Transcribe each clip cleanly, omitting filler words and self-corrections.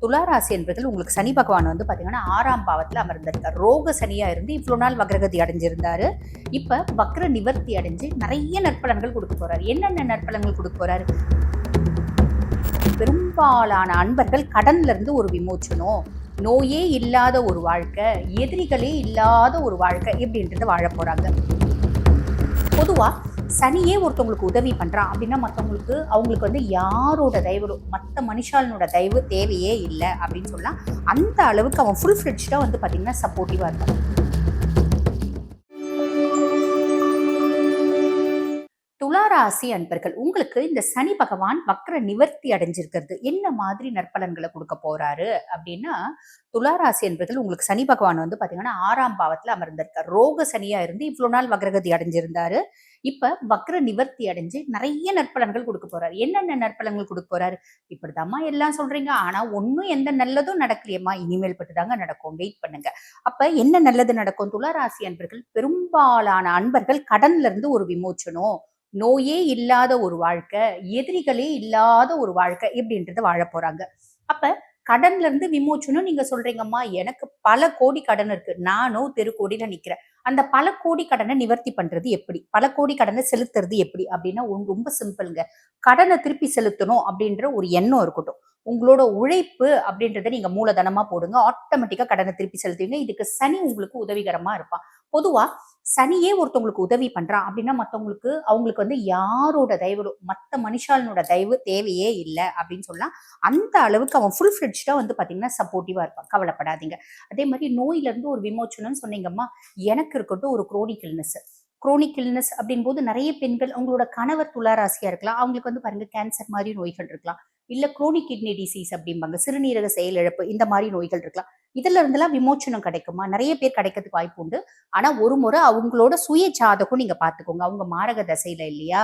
துளாராசி என்பர்கள் உங்களுக்கு சனி பகவான் வந்து பார்த்தீங்கன்னா 6ஆம் பாவத்தில் அமர்ந்திருக்கார். ரோக சனியா இருந்து இவ்வளோ நாள் வக்ரகதி அடைஞ்சிருந்தாரு. இப்போ வக்ர நிவர்த்தி அடைஞ்சு நிறைய நற்பலன்கள் கொடுக்க போறாரு. என்னென்ன நற்பலன்கள் கொடுக்க போறாரு? பெரும்பாலான அன்பர்கள் கடன்ல இருந்து ஒரு விமோச்சனம், நோயே இல்லாத ஒரு வாழ்க்கை, எதிரிகளே இல்லாத ஒரு வாழ்க்கை இப்படின்றத வாழ போறாங்க. பொதுவா சனியே ஒருத்தவங்களுக்கு உதவி பண்றான் அப்படின்னா அவங்களுக்கு வந்து யாரோட தயவு, மற்ற மனுஷாலனோட தயவு தேவையே இல்லை அப்படின்னு சொல்லலாம். அந்த அளவுக்கு அவன் ஃபுல் ஃபிளெட்ஜ்டா வந்து பாத்தீங்கன்னா சப்போர்ட்டிவா இருக்கான். துளாராசி அன்பர்கள் உங்களுக்கு இந்த சனி பகவான் வக்ர நிவர்த்தி அடைஞ்சிருக்கிறது என்ன மாதிரி நற்பலன்களை கொடுக்க போறாரு அப்படின்னா, துளாராசி அன்பர்கள் உங்களுக்கு சனி பகவான் வந்து பாத்தீங்கன்னா 6ஆம் பாவத்துல அமர்ந்திருக்கார். ரோக சனியா இருந்து இவ்வளவு நாள் வக்ரகதி அடைஞ்சிருந்தாரு. இப்ப வக்ர நிவர்த்தி அடைஞ்சு நிறைய நற்பலன்கள் கொடுக்க போறாரு. என்னென்ன நற்பலன்கள் கொடுக்க போறாரு? இப்படிதாம்மா எல்லாம் சொல்றீங்க, ஆனா ஒன்னும் எந்த நல்லதும் நடக்கலையம்மா, இனிமேல் பட்டுதாங்க நடக்கும், வெயிட் பண்ணுங்க. அப்ப என்ன நல்லது நடக்கும்? துளாராசி அன்பர்கள் பெரும்பாலான அன்பர்கள் கடன்ல இருந்து ஒரு விமோச்சனம், நோயே இல்லாத ஒரு வாழ்க்கை, எதிரிகளே இல்லாத ஒரு வாழ்க்கை இப்படின்றத வாழ போறாங்க. அப்ப கடன்ல இருந்து விமோச்சனம் நீங்க சொல்றீங்கம்மா, எனக்கு பல கோடி கடன் இருக்கு, நானும் தெருக்கோடியில நிக்கிறேன். அந்த பல கோடி கடனை நிவர்த்தி பண்றது எப்படி, பல கோடி கடனை செலுத்துறது எப்படி அப்படின்னா ரொம்ப சிம்பிள்ங்க. கடனை திருப்பி செலுத்தணும் அப்படின்ற ஒரு எண்ணம் இருக்கட்டும். உங்களோட உழைப்பு அப்படின்றத நீங்க மூலதனமா போடுங்க, ஆட்டோமேட்டிக்கா கடனை திருப்பி செலுத்துவீங்க. இதுக்கு சனி உங்களுக்கு உதவிகரமா இருப்பான். பொதுவா சனியே ஒருத்தவங்களுக்கு உதவி பண்றான் அப்படின்னா அவங்களுக்கு வந்து யாரோட தயவு, மற்ற மனுஷாலனோட தயவு தேவையே இல்லை அப்படின்னு சொல்லலாம். அந்த அளவுக்கு அவன் ஃபுல் ஃபிளெட்ஜ்டா வந்து பாத்தீங்கன்னா சப்போர்ட்டிவா இருப்பான். கவலைப்படாதீங்க. அதே மாதிரி நோயில இருந்து ஒரு விமோச்சனம் சொன்னீங்கம்மா, எனக்கு இருக்கட்டும் ஒரு குரோனிக் இல்னஸ் அப்படின் போது நிறைய பெண்கள், அவங்களோட கணவர் துளாராசியா இருக்கலாம், அவங்களுக்கு வந்து பாருங்க கேன்சர் மாதிரி நோய்கள் இருக்கலாம், இல்ல குரோனிக் கிட்னி டிசீஸ் அப்படிம்பாங்க, சிறுநீரக செயலிழப்பு, இந்த மாதிரி நோய்கள் இருக்கலாம். இதுல இருந்தெல்லாம் விமோச்சனம் கிடைக்குமா? நிறைய பேர் கிடைக்கிறதுக்கு வாய்ப்பு உண்டு. ஆனா ஒரு முறை அவங்களோட சுய ஜாதகம் நீங்க பாத்துக்கோங்க. அவங்க மாரக தசையில இல்லையா,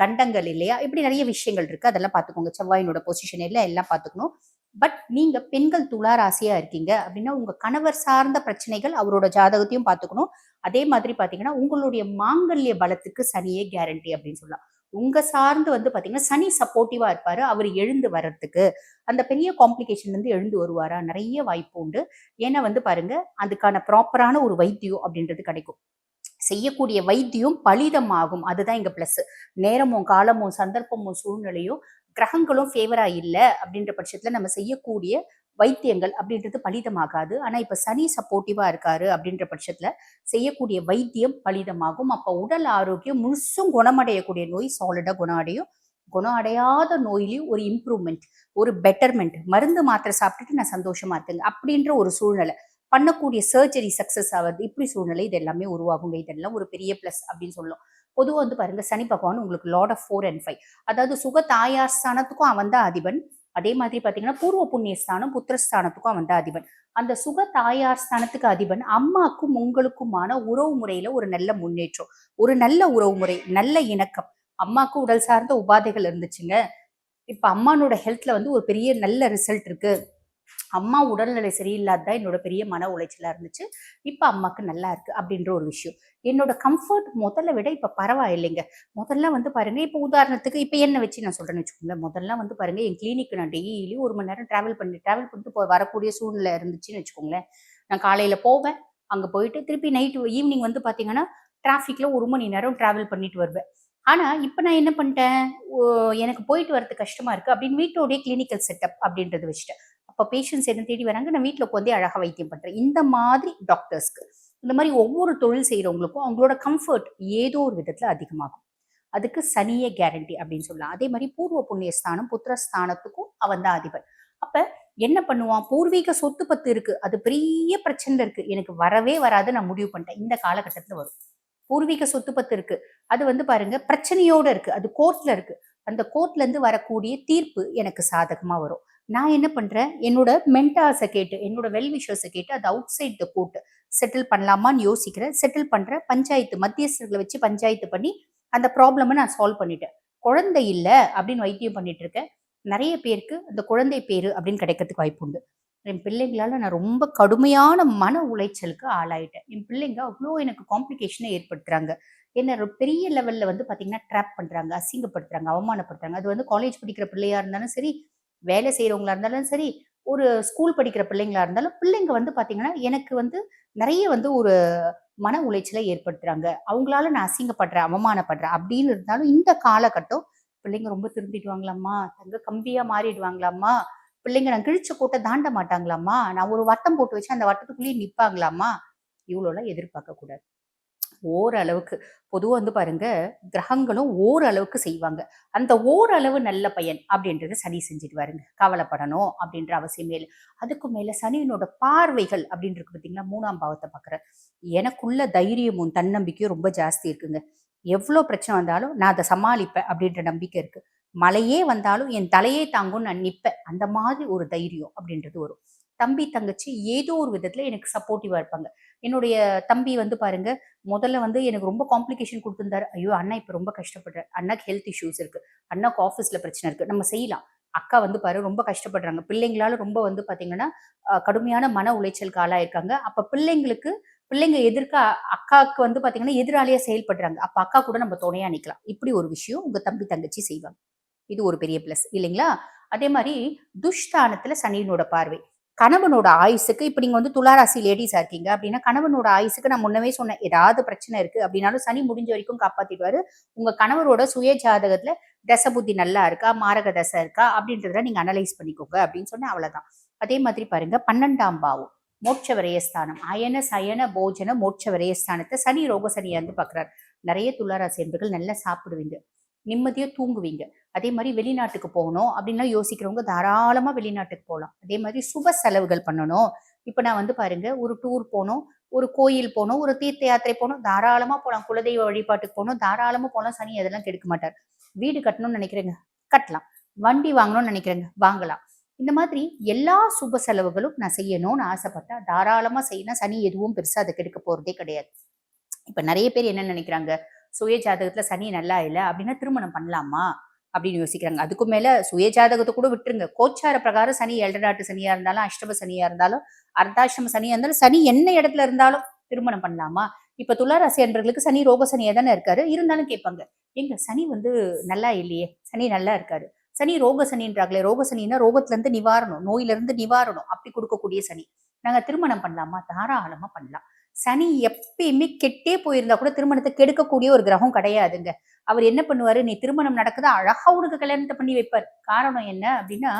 கண்டங்கள் இல்லையா, இப்படி நிறைய விஷயங்கள் இருக்கு, அதெல்லாம் பாத்துக்கோங்க. செவ்வாயினோட பொசிஷன் எல்லாம் பாத்துக்கணும். பட் நீங்க பெண்கள் துலா ராசியா இருக்கீங்க அப்படின்னா உங்க கணவர் சார்ந்த பிரச்சனைகள் அவரோட ஜாதகத்தையும் பாத்துக்கணும். அதே மாதிரி பாத்தீங்கன்னா உங்களுடைய மாங்கல்ய பலத்துக்கு சனியே கேரண்டி அப்படின்னு சொல்லலாம். உங்க சார்ந்து வந்து பாத்தீங்கன்னா சனி சப்போர்ட்டிவா இருப்பாரு. அவர் எழுந்து வர்றதுக்கு, அந்த பெரிய காம்ப்ளிகேஷன்ல இருந்து எழுந்து வருவாரா, நிறைய வாய்ப்பு உண்டு. ஏன்னா வந்து பாருங்க, அதுக்கான ப்ராப்பரான ஒரு வைத்தியம் அப்படின்றது கிடைக்கும். செய்யக்கூடிய வைத்தியம் பலிதமாகும். அதுதான் இங்க பிளஸ். நேரமும் காலமும் சந்தர்ப்பமும் சூழ்நிலையும் கிரகங்களும் ஃபேவரா இல்லை அப்படின்ற பட்சத்துல நம்ம செய்யக்கூடிய வைத்தியங்கள் அப்படின்றது பலிதமாகாது. ஆனா இப்ப சனி சப்போர்ட்டிவா இருக்காரு அப்படின்ற பட்சத்துல செய்யக்கூடிய வைத்தியம் பலிதமாகும். அப்ப உடல் ஆரோக்கியம் முழுசும் குணமடையக்கூடிய நோய் சாலிடா குணம் அடையும். குணம் அடையாத நோயிலையும் ஒரு இம்ப்ரூவ்மெண்ட், ஒரு பெட்டர்மெண்ட், மருந்து மாத்திரை சாப்பிட்டுட்டு நான் சந்தோஷமா இருக்கேங்க அப்படின்ற ஒரு சூழ்நிலை, பண்ணக்கூடிய சர்ஜரி சக்சஸ் ஆகுது, இப்படி சூழ்நிலை இது எல்லாமே உருவாகுங்க. இதெல்லாம் ஒரு பெரிய பிளஸ் அப்படின்னு சொல்லலாம். பொதுவாக வந்து பாருங்க, சனி பகவான் உங்களுக்கு லார்ட் ஆஃப் 4 and 5, அதாவது சுக தாயார் ஸ்தானத்துக்கும் அவன் தான் அதிபன். அதே மாதிரி பாத்தீங்கன்னா பூர்வ புண்ணிய ஸ்தானம் புத்திரஸ்தானத்துக்கும் அவன் தான் அதிபன். அந்த சுக தாயார் ஸ்தானத்துக்கு அதிபன் அம்மாக்கும் உங்களுக்குமான உறவு முறையில ஒரு நல்ல முன்னேற்றம், ஒரு நல்ல உறவு முறை, நல்ல இணக்கம். அம்மாக்கு உடல் சார்ந்த உபாதைகள் இருந்துச்சுங்க, இப்ப அம்மானோட ஹெல்த்ல வந்து ஒரு பெரிய நல்ல ரிசல்ட் இருக்கு. அம்மா உடல்நிலை சரியில்லாததான் என்னோட பெரிய மன உளைச்சலா இருந்துச்சு, இப்ப அம்மாக்கு நல்லா இருக்கு அப்படின்ற ஒரு விஷயம். என்னோட கம்ஃபர்ட் முதல்ல விட இப்ப பரவாயில்லைங்க. முதல்ல வந்து பாருங்க, இப்ப உதாரணத்துக்கு இப்ப என்ன வச்சு நான் சொல்றேன்னு வச்சுக்கோங்களேன். முதல்ல வந்து பாருங்க, என் கிளினிக்கு நான் டெய்லி 1 மணி நேரம் டிராவல் பண்ணிட்டு வரக்கூடிய சூழ்நிலை இருந்துச்சுன்னு வச்சுக்கோங்களேன். நான் காலையில போவேன், அங்க போயிட்டு திருப்பி நைட் ஈவினிங் வந்து பாத்தீங்கன்னா டிராஃபிக்ல 1 மணி நேரம் டிராவல் பண்ணிட்டு வருவேன். ஆனா இப்ப நான் என்ன பண்ணிட்டேன், எனக்கு போயிட்டு வரது கஷ்டமா இருக்கு அப்படின்னு வீட்டோடைய கிளினிக்கல் செட்டப் அப்படின்றது வச்சுட்டேன். அப்ப பேஷண்ட்ஸ் என்ன தேடி வராங்க, நான் வீட்டுல உட்காந்தே அழகா வைத்தியம் பண்றேன். இந்த மாதிரி டாக்டர்ஸ்க்கு, இந்த மாதிரி ஒவ்வொரு தொழில் செய்யறவங்களுக்கும் அவங்களோட கம்ஃபர்ட் ஏதோ ஒரு விதத்துல அதிகமாகும். அதுக்கு சனியே கேரண்டி அப்படின்னு சொல்லலாம். அதே மாதிரி பூர்வ புண்ணிய ஸ்தானம் புத்திரஸ்தானத்துக்கும் அவன் தான் அதிபன். அப்ப என்ன பண்ணுவான், பூர்வீக சொத்து பத்து இருக்கு, அது பெரிய பிரச்சனை இருக்கு, எனக்கு வரவே வராது, நான் முடிவு பண்ணிட்டேன் இந்த காலகட்டத்துல வரும். பூர்வீக சொத்து பத்து இருக்கு, அது வந்து பாருங்க பிரச்சனையோட இருக்கு, அது கோர்ட்ல இருக்கு, அந்த கோர்ட்ல இருந்து வரக்கூடிய தீர்ப்பு எனக்கு சாதகமா வரும். நான் என்ன பண்றேன், என்னோட மென்டார்ஸை கேட்டு, என்னோட வெல்விஷர்ஸை கேட்டு அது outside the court settle பண்ணலாமான்னு யோசிக்கிறேன். செட்டில் பண்றேன். பஞ்சாயத்து மத்தியஸ்தர்களை வச்சு பஞ்சாயத்து பண்ணி அந்த ப்ராப்ளமை நான் சால்வ் பண்ணிட்டேன். குழந்தை இல்லை அப்படின்னு வைத்தியம் பண்ணிட்டு இருக்கேன். நிறைய பேருக்கு அந்த குழந்தை பேரு அப்படின்னு கிடைக்கிறதுக்கு வாய்ப்பு உண்டு. என் பிள்ளைங்களால நான் ரொம்ப கடுமையான மன உளைச்சலுக்கு ஆளாயிட்டேன். என் பிள்ளைங்க அவ்வளோ எனக்கு காம்ப்ளிகேஷனை ஏற்படுத்துறாங்க. என்ன ஒரு பெரிய லெவல்ல வந்து பாத்தீங்கன்னா ட்ராப் பண்றாங்க, அசிங்கப்படுத்துறாங்க, அவமானப்படுத்துறாங்க. அது வந்து காலேஜ் படிக்கிற பிள்ளையா இருந்தாலும் சரி, வேலை செய்யறவங்களா இருந்தாலும் சரி, ஒரு ஸ்கூல் படிக்கிற பிள்ளைங்களா இருந்தாலும், பிள்ளைங்க வந்து பார்த்தீங்கன்னா, எனக்கு வந்து நெறைய வந்து ஒரு மன உளைச்சலை ஏற்படுத்துறாங்க. அவங்களால நான் அசிங்கப்படுறேன், அவமானப்படுறேன் அப்படின்னு இருந்தாலும், இந்த காலகட்டம் பிள்ளைங்க ரொம்ப திருந்திடுவாங்களாம்மா, தங்க கம்பியா மாறிடுவாங்களாம்மா, பிள்ளைங்க நான் கிழிச்ச கோட்ட தாண்ட மாட்டாங்களாம்மா, நான் ஒரு வட்டம் போட்டு வச்சேன், அந்த வட்டத்துக்குள்ளேயே நிப்பாங்களாம்மா, இவ்வளோலாம் எதிர்பார்க்கக் கூடாது. ஓரளவுக்கு. பொதுவா வந்து பாருங்க, கிரகங்களும் ஓரளவுக்கு செய்வாங்க. அந்த ஓரளவு நல்ல பையன் அப்படின்றத சனி செஞ்சுடுவாருங்க. கவலைப்படணும் அப்படின்ற அவசியமே இல்ல. அதுக்கும் மேல சனியினோட பார்வைகள் அப்படின்னு இருக்கு பார்த்தீங்களா? 3ஆம் பாவத்த பார்க்குறார். எனக்குள்ள தைரியமும், தன்னம்பிக்கையும் ரொம்ப ஜாஸ்தி இருக்குங்க. எவ்ளோ பிரச்சனை வந்தாலும் நான் அத சமாளிப்பேன் அப்படின்ற நம்பிக்கை இருக்கு. மலையே வந்தாலும் என் தலையே தாங்கும்னு நான் நிப்பேன். அந்த மாதிரி ஒரு தைரியம் அப்படின்றது வரும். தம்பி, தங்கச்சி ஏதோ ஒரு விதத்துல எனக்கு சப்போர்ட்டிவா இருப்பாங்க. என்னுடைய தம்பி வந்து பாருங்க, முதல்ல வந்து எனக்கு ரொம்ப காம்ப்ளிகேஷன் குடுத்திருந்தாரு. ஐயோ! அண்ணா இப்ப ரொம்ப கஷ்டப்படுறாரு. அண்ணாக்கு ஹெல்த் இஷ்யூஸ் இருக்கு. அண்ணாக்கு ஆஃபீஸ்ல பிரச்சனை இருக்கு. நம்ம செய்யலாம். அக்கா வந்து பாரு ரொம்ப கஷ்டப்படுறாங்க. பிள்ளைங்களால ரொம்ப வந்து பார்த்தீங்கன்னா, கடுமையான மன உளைச்சலுக்கு ஆளாயிருக்காங்க. அப்ப பிள்ளைங்க எதிர்க்க அக்காவுக்கு வந்து பார்த்தீங்கன்னா, எதிராளியா செயல்படுறாங்க. அப்ப அக்கா கூட நம்ம துணையா நிக்கலாம். இப்படி ஒரு விஷயம் உங்க தம்பி, தங்கச்சி செய்வாங்க. இது ஒரு பெரிய பிளஸ் இல்லைங்களா? அதே மாரி துஷ்டானத்துல சனியினோட பார்வை. கணவனோட ஆயுசுக்கு இப்ப நீங்க வந்து துலா ராசி லேடீஸா இருக்கீங்க அப்படின்னா, கணவனோட ஆயுசுக்கு நான் முன்னமே சொன்னேன். ஏதாவது பிரச்சனை இருக்கு அப்படின்னாலும் சனி முடிஞ்ச வரைக்கும் காப்பாத்திடுவாரு. உங்க கணவரோட சுய ஜாதகத்துல தச புத்தி நல்லா இருக்கா, மாரக தசை இருக்கா அப்படின்றத நீங்க அனலைஸ் பண்ணிக்கோங்க அப்படின்னு சொன்னேன். அவ்வளவுதான். அதே மாதிரி பாருங்க 12ஆம் பாவம். மோட்ச விரயஸ்தானம். அயன, சயன, போஜன, மோட்ச விரயஸ்தானத்த சனி ரோக சனியா இருந்து பார்க்கிறார். நெறைய துலா ராசி என்பர்கள் நல்லா சாப்பிடுவீங்க. நிம்மதியா தூங்குவீங்க. அதே மாரி வெளிநாட்டுக்கு போகணும் அப்படின்லாம் யோசிக்கிறவங்க தாராளமா வெளிநாட்டுக்கு போலாம். அதே மாதிரி சுப செலவுகள் பண்ணணும். இப்ப நான் வந்து பாருங்க, ஒரு டூர் போணும், ஒரு கோயில் போணும், ஒரு தீர்த்த யாத்திரை போணும், தாராளமா போலாம். குலதெய்வ வழிபாட்டுக்கு போணும், தாராளமா போலாம். சனி அதெல்லாம் கெடுக்க மாட்டார். வீடு கட்டணும்னு நெனைக்கிறேங்க, கட்டலாம். வண்டி வாங்கணும்னு நெனைக்கிறேங்க, வாங்கலாம். இந்த மாதிரி எல்லா சுப செலவுகளும் நான் செய்யணும்னு ஆசைப்பட்டா, தாராளமா செய்யலாம். சனி எதுவும் பெருசா அத கெடுக்க போறதே கிடையாது. இப்ப நெறைய பேர் என்ன நெனைக்கிறாங்க, சுய ஜாதகத்துல சனி நல்லா இல்ல அப்படின்னா திருமணம் பண்ணலாமா? அப்படின்னு யோசிக்கிறாங்க. அதுக்கும் மேல சுய ஜாதகத்த கூட விட்டுருங்க. கோச்சார பிரகாரம் சனி 7 நாட்டு சனியா இருந்தாலும், அஷ்டம சனியா இருந்தாலும், அர்த்தாஷ்டம சனியா இருந்தாலும், சனி என்ன இடத்துல இருந்தாலும் திருமணம் பண்ணலாமா? இப்ப துலா ராசி அன்பர்களுக்கு சனி ரோக சனியா தானே இருக்காரு. இருந்தாலும் கேட்பாங்க. ஏங்க சனி வந்து நல்லா இல்லையே. சனி நல்லா இருக்காரு. சனி ரோக சனின்றாங்களே. ரோக சனின்னா ரோகத்துல இருந்து நிவாரணம், நோயில இருந்து நிவாரணம் அப்படி குடுக்கக்கூடிய சனி. நாங்க திருமணம் பண்ணலாமா? தாராளமா பண்ணலாம். சனி எப்பயுமே கெட்டே போயிருந்தா கூட திருமணத்த கெடுக்கக்கூடிய ஒரு கிரகம் கிடையாதுங்க. அவர் என்ன பண்ணுவாரு, நீ திருமணம் நடக்குது அழகா உனக்கு கல்யாணத்த பண்ணி வைப்பாரு. காரணம் என்ன அப்டின்னா,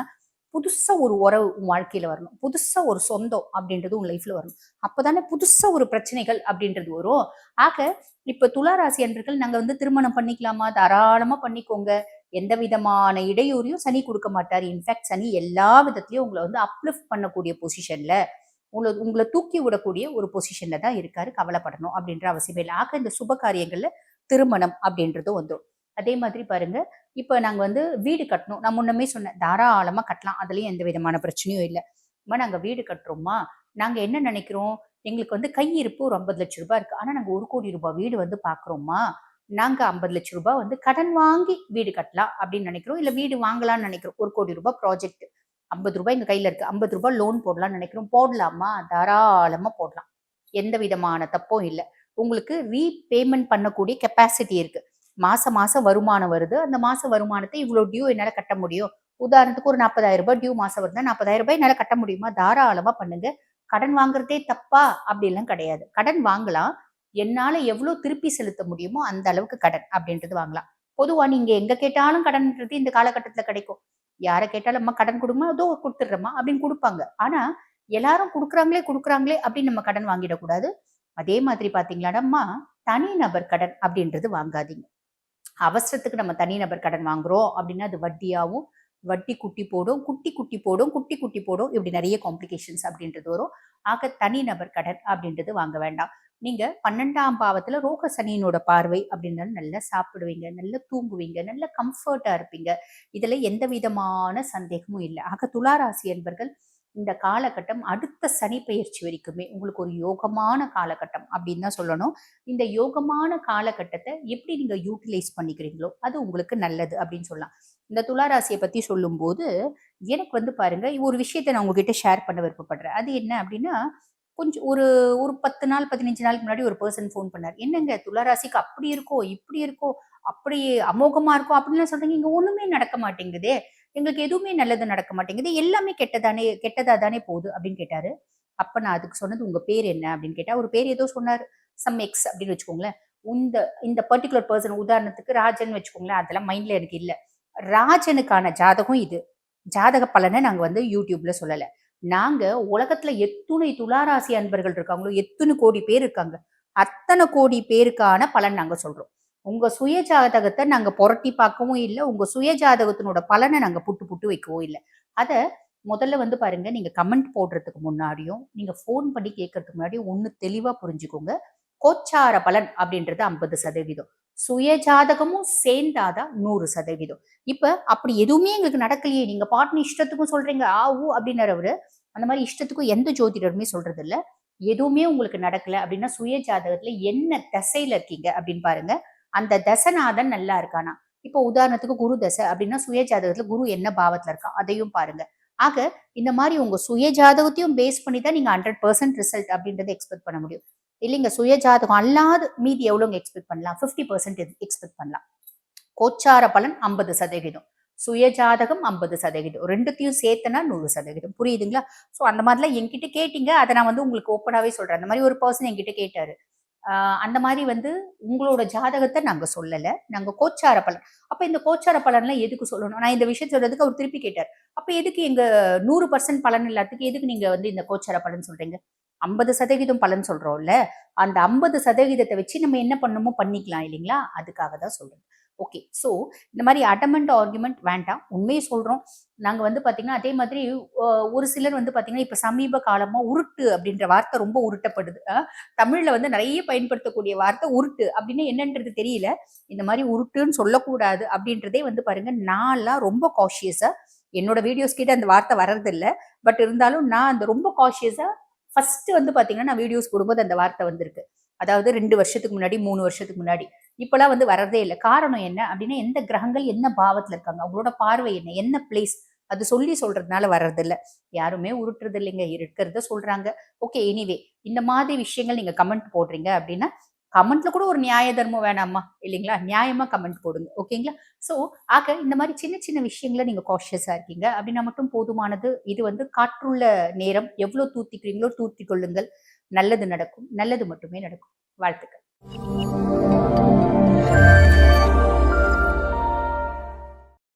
புதுசா ஒரு உறவு உன் வாழ்க்கையில வரணும். புதுசா ஒரு சொந்தம் அப்டின்றது உன் லைஃப்ல வரணும். அப்பதானே புதுசா ஒரு பிரச்சனைகள் அப்டின்றது வரும். ஆக, இப்ப துலா ராசி அன்பர்கள் நாங்க வந்து திருமணம் பண்ணிக்கலாமா? தாராளமா பண்ணிக்கோங்க. எந்த விதமான இடையூறையும் சனி குடுக்க மாட்டாரு. இன்ஃபாக்ட் சனி எல்லா விதத்திலயும் உங்கள வந்து அப்லிஃப்ட் பண்ணக்கூடிய பொசிஷன்ல உங்கள தூக்கி விடக்கூடிய ஒரு பொசிஷன்ல தான் இருக்காரு. கவலைப்படணும் அப்படின்ற அவசியமே இல்ல. ஆக இந்த சுப காரியங்கள்ல திருமணம் அப்படின்றதும் வந்துரும். அதே மாதிரி பாருங்க, இப்ப நாங்க வந்து வீடு கட்டணும். நான் முன்னமே சொன்னேன். தாராளமா கட்டலாம். அதுலயும் எந்த விதமான பிரச்சனையும் இல்ல. அம்மா நாங்க வீடு கட்டுறோம்மா, நாங்க என்ன நினைக்கிறோம், எங்களுக்கு வந்து கையிருப்பு ஒரு ரூ. 50,00,000 இருக்கு. ஆனா நாங்க ரூ. 1,00,00,000 வீடு வந்து பார்க்குறோம்மா. நாங்க ரூ. 50,00,000 வந்து கடன் வாங்கி வீடு கட்டலாம் அப்படின்னு நினைக்கிறோம். இல்ல வீடு வாங்கலாம்னு நினைக்கிறோம். ரூ. 1,00,00,000 ப்ராஜெக்ட். ரூ. 50 எங்க கையில இருக்கு. ரூ. 50 லோன் போடலாம்னு நினைக்கிறோம். போடலாமா? தாராளமா போடலாம். எந்த விதமான தப்பும் இல்ல. உங்களுக்கு ரீபேமெண்ட் பண்ணக்கூடிய கெப்பாசிட்டி இருக்கு. மாசம் மாசம் வருமானம் வருது. அந்த மாச வருமானத்த இவ்ளோ டியூ என்னால கட்ட முடியும். உதாரணத்துக்கு ஒரு ரூ. 40,000 டியூ மாசம் வருதுன்னா, ரூ. 40,000 என்னால கட்ட முடியுமா? தாராளமா பண்ணுங்க. கடன் வாங்குறதே தப்பா? அப்படிலாம் கிடையாது. கடன் வாங்கலாம். என்னால எவ்ளோ திருப்பி செலுத்த முடியுமோ, அந்த அளவுக்கு கடன் அப்படின்றது வாங்கலாம். பொதுவா நீங்க எங்க கேட்டாலும் கடன்ன்றது இந்த காலகட்டத்தில கிடைக்கும். யார கேட்டாலும், "அம்மா கடன் குடும்மா." "இதோ குடுத்துடுறேம்மா" அப்படின்னு குடுப்பாங்க. ஆனா, எல்லாரும் குடுக்குறாங்களே அப்படின்னு நம்ம கடன் வாங்கிடக்கூடாது. அதே மாதிரி பார்த்தீங்களாடம்மா, தனிநபர் கடன் அப்படின்றது வாங்காதீங்க. அவசரத்துக்கு நம்ம தனிநபர் கடன் வாங்குறோம் அப்படின்னா, அது வட்டியாவும், வட்டி குட்டி போடும், குட்டி குட்டி போடும், குட்டி குட்டி போடும். இப்படி நெறைய காம்ப்ளிகேஷன்ஸ் அப்படின்றது வரும். ஆக தனிநபர் கடன் அப்படின்றது வாங்க வேண்டாம். நீங்க 12ஆம் பாவத்துல ரோக சனியினோட பார்வை அப்படின்னாலும் நல்லா சாப்பிடுவீங்க, நல்லா தூங்குவீங்க, நல்ல கம்ஃபர்ட்டா இருப்பீங்க. இதுல எந்த விதமான சந்தேகமும் இல்ல. ஆக துலா ராசி என்பர்கள் இந்த காலகட்டம் அடுத்த சனி பெயர்ச்சி வரைக்குமே உங்களுக்கு ஒரு யோகமான காலகட்டம் அப்படின்னு தான் சொல்லணும். இந்த யோகமான காலகட்டத்த எப்படி நீங்க யூட்டிலைஸ் பண்ணிக்கிறீங்களோ, அது உங்களுக்கு நல்லது அப்படின்னு சொல்லலாம். இந்த துலா ராசிய பத்தி சொல்லும்போது, எனக்கு வந்து பாருங்க, ஒரு விஷயத்த நான் உங்ககிட்ட ஷேர் பண்ண விருப்பப்படுறேன். அது என்ன அப்படின்னா, கொஞ்சம் ஒரு ஒரு 10 நாள், 15 நாளுக்கு முன்னாடி ஒரு பெர்சன் ஃபோன் பண்ணாரு. "என்னங்க துலா ராசிக்கு அப்படி இருக்கோ, இப்படி இருக்கோ, அப்படி அமோகமா இருக்கோ அப்படின்லாம் சொல்றீங்க. இங்க ஒண்ணுமே நடக்க மாட்டேங்குதே. எங்களுக்கு எதுவுமே நல்லது நடக்க மாட்டேங்குது, எல்லாமே கெட்டதா தானே போகுது அப்படின்னு கேட்டாரு. அப்ப நான் அதுக்கு சொன்னது, உங்க பேர் என்ன அப்படின்னு கேட்டா, ஒரு பேர் ஏதோ சொன்னாரு, சம் எக்ஸ் அப்படின்னு வச்சுக்கோங்களேன். இந்த இந்த பர்ட்டிகுலர் பர்சன், உதாரணத்துக்கு ராஜன் வச்சுக்கோங்களேன், அதெல்லாம் மைண்ட்ல எனக்கு இல்ல. ராஜனுக்கான ஜாதகம் இது. ஜாதக பலனை நாங்க வந்து யூடியூப்ல சொல்லல. நாங்க உலகத்துல எத்துணை துளாராசி அன்பர்கள் இருக்காங்களோ, எத்தனை கோடி பேர் இருக்காங்க, அத்தனை கோடி பேருக்கான பலன் நாங்க சொல்றோம். உங்க சுய ஜாதகத்தை நாங்க புரட்டி பார்க்கவும் இல்ல, உங்க சுய ஜாதகத்தினோட பலனை நாங்க புட்டு புட்டு வைக்கவும் இல்ல. அத முதல்ல வந்து பாருங்க, நீங்க கமெண்ட் போடுறதுக்கு முன்னாடியும், நீங்க ஃபோன் பண்ணி கேட்கறதுக்கு முன்னாடியும் ஒண்ணு தெளிவா புரிஞ்சுக்கோங்க. கோச்சார பலன் அப்படின்றது 50%. சுய ஜாதகமும் சேர்ந்தாதான் 100%. இப்ப அப்படி எதுவுமே எங்களுக்கு நடக்கலையே, நீங்க பாட்டுன்னு இஷ்டத்துக்கும் சொல்றீங்க, ஆ ஊ அப்படின்னாரு அவரு. அந்த மாதிரி இஷ்டத்துக்கும் எந்த ஜோதிடருமே சொல்றது இல்ல. எதுவுமே உங்களுக்கு நடக்கல அப்படின்னா, சுய ஜாதகத்துல என்ன தசையில இருக்கீங்க அப்படின்னு பாருங்க. அந்த தசநாதன் நல்லா இருக்கானா? இப்போ உதாரணத்துக்கு குரு தசை அப்படின்னா, சுய ஜாதகத்துல குரு என்ன பாவத்துல இருக்கா அதையும் பாருங்க. ஆக இந்த மாதிரி உங்க சுய ஜாதகத்தையும் பேஸ் பண்ணி தான் நீங்க 100% ரிசல்ட் அப்படின்றத எக்ஸ்பெக்ட் பண்ண முடியும். இல்லைங்க, சுய ஜாதகம் அல்லாத மீதி எவ்வளவுங்க எக்ஸ்பெக்ட் பண்ணலாம்? 50% எக்ஸ்பெக்ட் பண்ணலாம். கோச்சார பலன் 50%, சுய ஜாதகம் 50%, ரெண்டுத்தையும் சேர்த்தனா 100%. புரியுதுங்களா? ஸோ அந்த மாதிரிலாம் என்கிட்ட கேட்டீங்க, அதை நான் வந்து உங்களுக்கு ஓப்பனாவே சொல்றேன். அந்த மாதிரி ஒரு பர்சன் என்கிட்ட கேட்டாரு. அந்த மாதிரி வந்து உங்களோட ஜாதகத்தை நாங்க சொல்லல, நாங்க கோச்சார பலன். அப்ப இந்த கோச்சார பலன்லாம் எதுக்கு சொல்லணும்? நான் இந்த விஷயம் சொல்றதுக்கு அவர் திருப்பி கேட்டார். அப்ப எதுக்கு எங்க 100% பலன் இல்லாததுக்கு எதுக்கு நீங்க வந்து இந்த கோச்சார பலன் சொல்றீங்க? 50% பலன் சொல்றோம்ல, அந்த 50% வச்சு நம்ம என்ன பண்ணணுமோ பண்ணிக்கலாம் இல்லைங்களா? அதுக்காக தான் சொல்றேன். ஓகே. ஸோ இந்த மாதிரி அடமெண்ட் ஆர்குமெண்ட் வேண்டாம். உண்மையை சொல்றோம். நாங்க வந்து பாத்தீங்கன்னா, அதே மாதிரி ஒரு சிலர் வந்து பாத்தீங்கன்னா, இப்ப சமீப காலமா உருட்டு அப்படின்ற வார்த்தை ரொம்ப உருட்டப்படுது. தமிழ்ல வந்து நிறைய பயன்படுத்தக்கூடிய வார்த்தை உருட்டு அப்படின்னு என்னன்றது தெரியல. இந்த மாதிரி உருட்டுன்னு சொல்லக்கூடாது அப்படின்றதே வந்து பாருங்க, நான்லாம் ரொம்ப காஷியஸா, என்னோட வீடியோஸ் கிட்ட அந்த வார்த்தை வர்றதில்ல. பட் இருந்தாலும் நான் அந்த ரொம்ப காஷியஸா ஃபர்ஸ்ட் வந்து பாத்தீங்கன்னா, நான் வீடியோஸ் போடும்போது அந்த வார்த்தை வந்திருக்கு. அதாவது 2 வருஷத்துக்கு முன்னாடி, 3 வருஷத்துக்கு முன்னாடி. இப்பலாம் வந்து வர்றதே இல்ல. காரணம் என்ன அப்படின்னா, எந்த கிரகங்கள் என்ன பாவத்துல இருக்காங்க, அவங்களோட பார்வை என்ன, என்ன பிளேஸ், அது சொல்றதுனால வர்றதில்ல. யாருமே உருட்டுறது இல்லைங்க, இருக்கிறத சொல்றாங்க. ஓகே, எனிவே இந்த மாதிரி விஷயங்கள் நீங்க கமெண்ட் போடுறீங்க அப்படின்னா, கமெண்ட்ல கூட ஒரு நியாய தர்மம் வேணாமா? இல்லைங்களா? நியாயமா கமெண்ட் போடுங்க. ஓகேங்களா? ஸோ ஆக இந்த மாதிரி சின்ன சின்ன விஷயங்கள நீங்க காஷியஸா இருக்கீங்க அப்படின்னா மட்டும் போதுமானது. இது வந்து காற்றுள்ள நேரம். எவ்வளவு தூத்திக்கிறீங்களோ தூத்திக் கொள்ளுங்கள். நல்லது நடக்கும். நல்லது மட்டுமே நடக்கும். வாழ்த்துக்கள்.